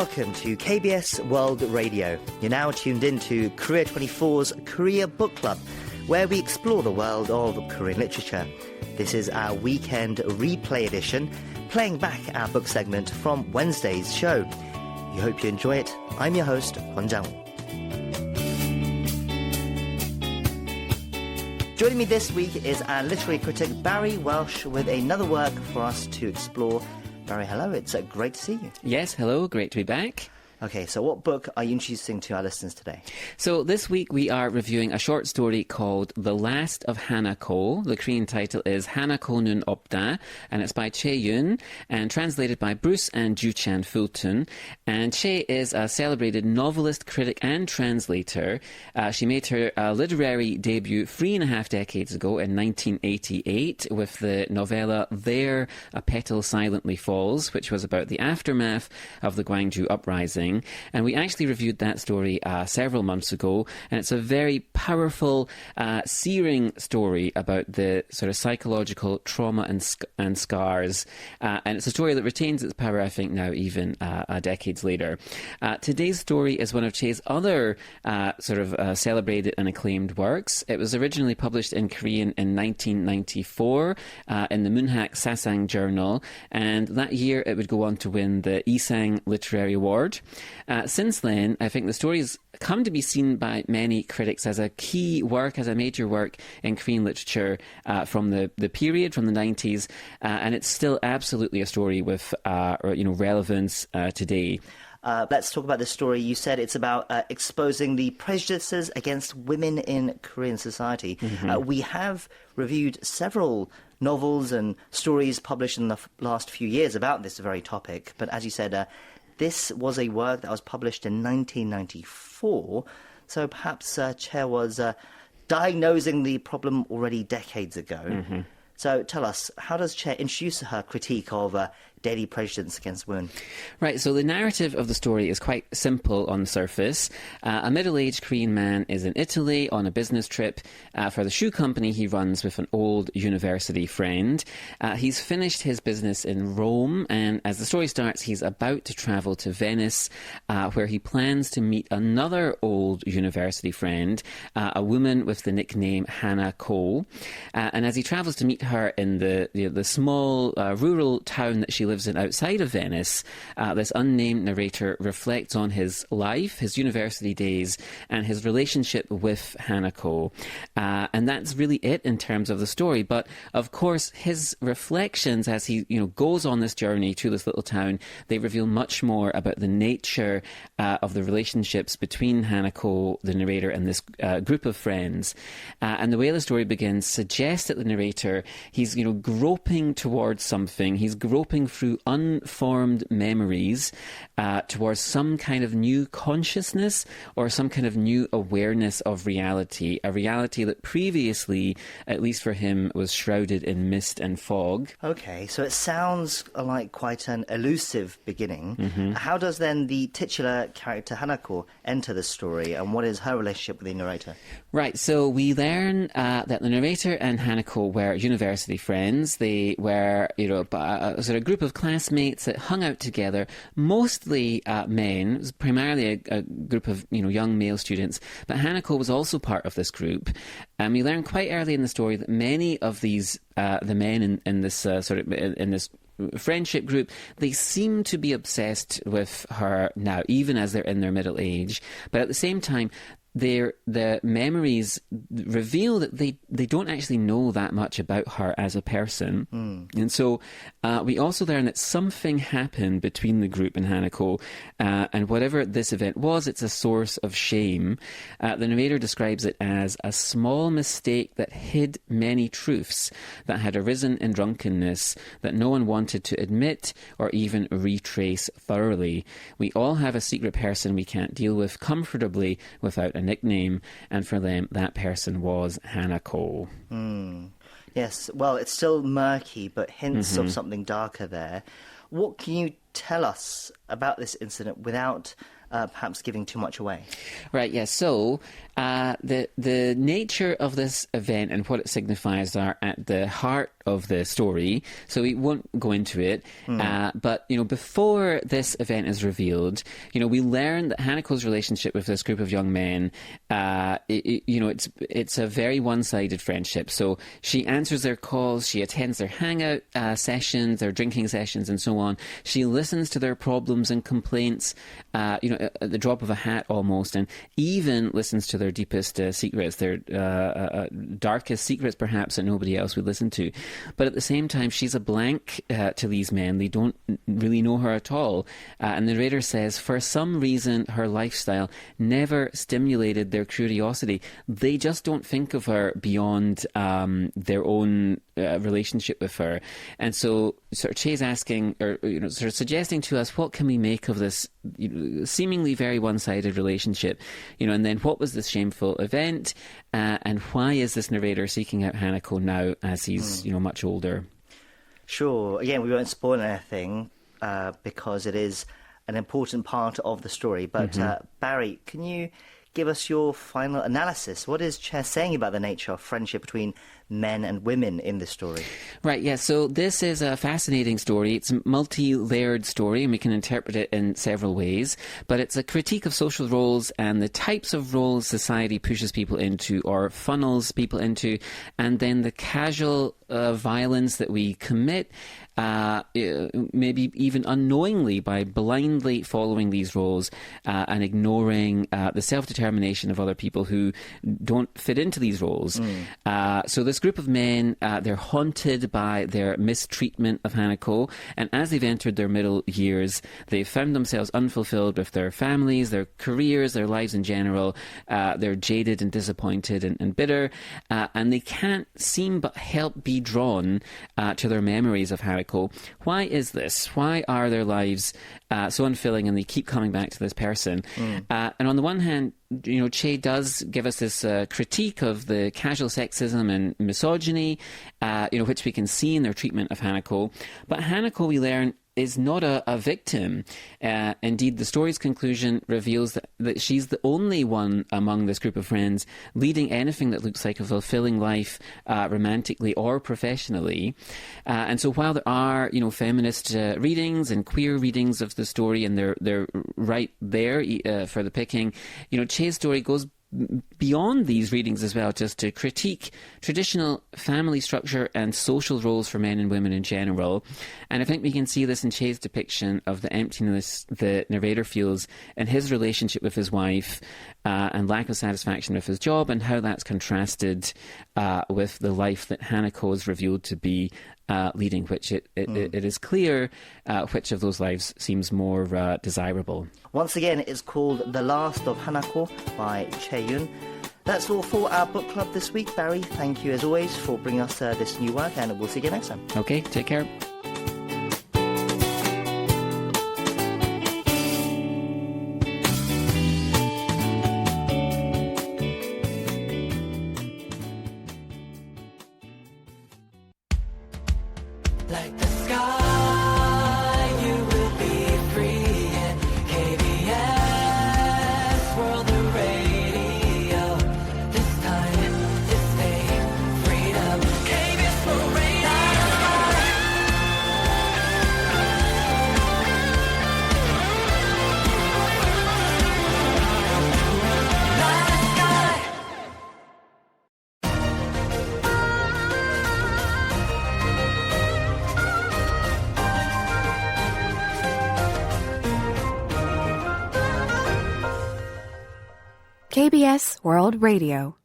welcome to KBS World Radio. You're now tuned in to Korea24's Korea Book Club, where we explore the world of Korean literature. This is our weekend replay edition, playing back our book segment from Wednesday's show. We hope you enjoy it. I'm your host, Kwon Jang-woo. Joining me this week is our literary critic Barry Welsh with another work for us to explore. Barry, hello. It's great to see you. Yes, hello. Great to be back. Okay, so what book are you introducing to our listeners today? So this week we are reviewing a short story called The Last of Hanako. The Korean title is 하나코는 없다, and it's by Chae Yoon and translated by Bruce and Ju-Chan Fulton. And Chae is a celebrated novelist, critic and translator. She made her literary debut 3.5 decades ago in 1988 with the novella There a Petal Silently Falls, which was about the aftermath of the Gwangju uprising. And we actually reviewed that story several months ago, and it's a very powerful, searing story about the sort of psychological trauma and scars. And it's a story that retains its power, I think, now even decades later. Today's story is one of Chae's other celebrated and acclaimed works. It was originally published in Korean in 1994 in the Munhak Sasang Journal, and that year it would go on to win the Isang Literary Award. Since then, I think the story has come to be seen by many critics as a key work, as a major work in Korean literature from the period, from the 90s, and it's still absolutely a story with relevance today. Let's talk about this story. You said it's about exposing the prejudices against women in Korean society. Mm-hmm. We have reviewed several novels and stories published in the last few years about this very topic, but as you said, this was a work that was published in 1994, so perhaps Chae was diagnosing the problem already decades ago. Mm-hmm. So tell us, how does Chae introduce her critique of daily prejudice against women? Right, so the narrative of the story is quite simple on the surface. A middle-aged Korean man is in Italy on a business trip for the shoe company he runs with an old university friend. He's finished his business in Rome, and as the story starts, he's about to travel to Venice, where he plans to meet another old university friend, a woman with the nickname Hanako. And as he travels to meet her in the small rural town that she lives in outside of Venice, this unnamed narrator reflects on his life, his university days, and his relationship with Hanako. And that's really it in terms of the story. But of course, his reflections as he goes on this journey to this little town, they reveal much more about the nature of the relationships between Hanako, the narrator, and this group of friends. And the way the story begins suggests that the narrator, he's groping towards something. He's groping through unformed memories towards some kind of new consciousness or some kind of new awareness of reality, a reality that previously, at least for him, was shrouded in mist and fog. Okay, so it sounds like quite an elusive beginning. Mm-hmm. How does then the titular character Hanako enter the story, and what is her relationship with the narrator? Right, so we learn that the narrator and Hanako were university friends. They were, a sort of group of classmates that hung out together, mostly men. It was primarily a group of young male students, but Hanako was also part of this group. And we learn quite early in the story that many of these the men in this in this friendship group, they seem to be obsessed with her now, even as they're in their middle age. But at the same time, the memories reveal that they don't actually know that much about her as a person. And so we also learn that something happened between the group and Hanako, and whatever this event was, it's a source of shame. The narrator describes it as a small mistake that hid many truths that had arisen in drunkenness that no one wanted to admit or even retrace thoroughly. We all have a secret person we can't deal with comfortably without a nickname, and for them that person was Hanako. Yes, well, it's still murky, but hints of something darker there. What can you tell us about this incident without perhaps giving too much away? Right, yes. So the nature of this event and what it signifies are at the heart of the story. So we won't go into it. But, before this event is revealed, we learn that Hanako's relationship with this group of young men, it's a very one-sided friendship. So she answers their calls, she attends their hangout sessions, their drinking sessions, and so on. She listens to their problems and complaints, at the drop of a hat almost, and even listens to their deepest secrets, their darkest secrets perhaps that nobody else would listen to. But at the same time, she's a blank to these men. They don't really know her at all. And the narrator says, for some reason, her lifestyle never stimulated their curiosity. They just don't think of her beyond their own relationship with her. And so sort of Che's asking, or sort of suggesting to us, what can we make of this seemingly very one-sided relationship? And then what was this shameful event? And why is this narrator seeking out Hanako now as he's, much older? Sure. Again, we won't spoil anything because it is an important part of the story. But Barry, can you give us your final analysis? What is Che saying about the nature of friendship between men and women in this story? Right, yeah, so this is a fascinating story. It's a multi-layered story, and we can interpret it in several ways, but it's a critique of social roles and the types of roles society pushes people into or funnels people into, and then the casual violence that we commit, maybe even unknowingly, by blindly following these roles and ignoring the self-determination of other people who don't fit into these roles. So this group of men, they're haunted by their mistreatment of Hanako, and as they've entered their middle years, they've found themselves unfulfilled with their families, their careers, their lives in general. They're jaded and disappointed and bitter, and they can't seem but help be drawn to their memories of Hanako. Why is this? Why are their lives so unfilling and they keep coming back to this person? And on the one hand, Che does give us this critique of the casual sexism and misogyny, which we can see in their treatment of Hanako. But Hanako, we learn, is not a victim. Indeed, the story's conclusion reveals that she's the only one among this group of friends leading anything that looks like a fulfilling life, romantically or professionally. And so while there are, feminist readings and queer readings of the story, and they're right there for the picking, Che's story goes beyond these readings as well, just to critique traditional family structure and social roles for men and women in general. And I think we can see this in Che's depiction of the emptiness the narrator feels in his relationship with his wife, and lack of satisfaction with his job, and how that's contrasted with the life that Hanako is revealed to be leading, which it is clear which of those lives seems more desirable. Once again, it's called The Last of Hanako by Che Yun. That's all for our book club this week. Barry, thank you as always for bringing us this new work, and we'll see you again next time. Okay, take care. Like the sky, you will be free at KBS World Radio. This time, this day, freedom. KBS World Radio. KBS World Radio.